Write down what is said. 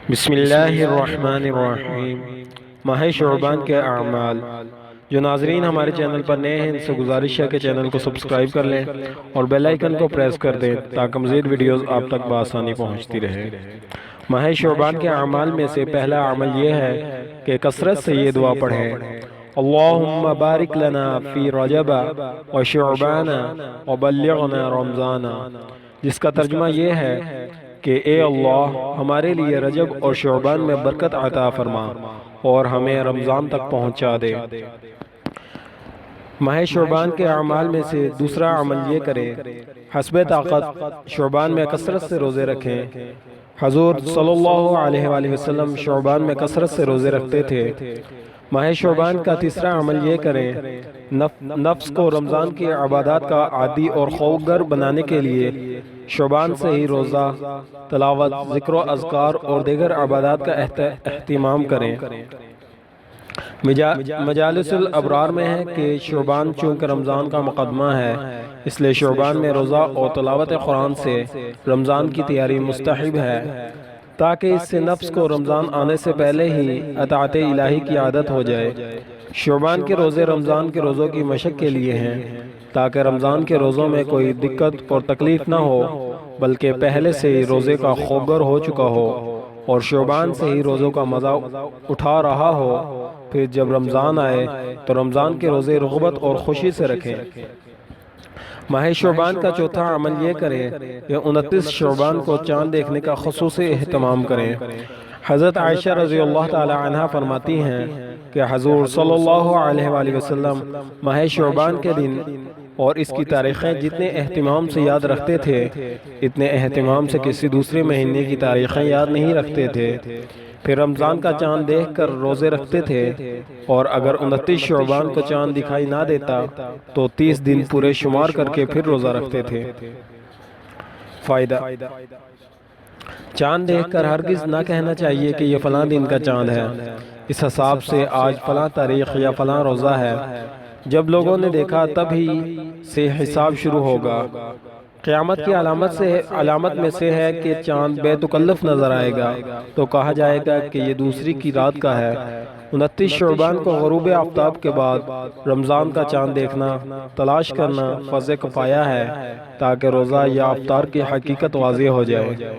بسم اللہ الرحمن الرحیم۔ ماہ شعبان کے اعمال۔ جو ناظرین ہمارے چینل پر نئے ہیں ان سے گزارش ہے کہ چینل کو سبسکرائب کر لیں اور بیل آئیکن کو پریس کر دیں تاکہ مزید ویڈیوز آپ تک بآسانی پہنچتی رہے۔ ماہ شعبان کے اعمال میں سے پہلا عمل یہ ہے کہ کثرت سے یہ دعا پڑھیں: اللہم بارک لنا فی رجب و شعبان و بلغنا رمضان، جس کا ترجمہ یہ ہے کہ اے اللہ ہمارے لیے رجب اور شعبان میں برکت عطا فرما اور ہمیں رمضان تک پہنچا دے۔ ماہ شعبان کے اعمال میں سے دوسرا عمل یہ کریں: حسب طاقت شعبان میں کثرت سے روزے رکھیں۔ حضور صلی اللہ علیہ وآلہ وسلم شعبان میں کثرت سے روزے رکھتے تھے۔ ماہ شعبان کا تیسرا عمل یہ کریں: نفس کو رمضان کی عبادات کا عادی اور خوگر بنانے کے لیے شعبان سے ہی روزہ، تلاوت، ذکر و اذکار اور دیگر عبادات کا اہتمام کریں۔ مجالس الابرار میں ہے کہ شعبان چونکہ رمضان کا مقدمہ ہے، اس لیے شعبان میں روزہ اور تلاوت قرآن سے رمضان کی تیاری مستحب ہے، تاکہ اس سے نفس کو رمضان آنے سے پہلے ہی اطاعت الہی کی عادت ہو جائے۔ شعبان کے روزے رمضان کے روزوں کی مشق کے لیے ہیں، تاکہ رمضان کے روزوں میں کوئی دقت اور تکلیف نہ ہو، بلکہ پہلے سے ہی روزے کا خوگر ہو چکا ہو اور شعبان سے ہی روزوں کا مزہ اٹھا رہا ہو۔ پھر جب رمضان آئے تو رمضان کے روزے رغبت اور خوشی سے رکھیں۔ ماہ شعبان کا چوتھا عمل یہ کریں کہ 29 شعبان کو چاند دیکھنے کا خصوصی اہتمام کریں۔ حضرت عائشہ رضی اللہ تعالی عنہا فرماتی ہیں کہ حضور صلی اللہ علیہ وآلہ وسلم ماہ شعبان کے دن اور اس کی تاریخیں جتنے اہتمام سے یاد رکھتے تھے، اتنے اہتمام سے کسی دوسرے مہینے کی تاریخیں یاد نہیں رکھتے تھے۔ پھر رمضان کا چاند دیکھ کر روزے رکھتے تھے، اور اگر 29 شعبان کو چاند دکھائی نہ دیتا تو 30 دن پورے شمار کر کے پھر روزہ رکھتے تھے۔ فائدہ: چاند دیکھ کر ہرگز نہ کہنا چاہیے کہ یہ فلاں دن کا چاند ہے، اس حساب سے آج فلاں تاریخ یا فلاں روزہ ہے۔ جب لوگوں نے دیکھا تب ہی سے حساب شروع ہوگا۔ قیامت کی علامت میں سے ہے کہ چاند بے تکلف نظر آئے گا، تو کہا جائے گا کہ یہ دوسری کی رات کا ہے۔ 29 شعبان کو غروب آفتاب کے بعد رمضان کا چاند دیکھنا، تلاش کرنا فرض کفایہ ہے، تاکہ روزہ یا افطار کی حقیقت واضح ہو جائے۔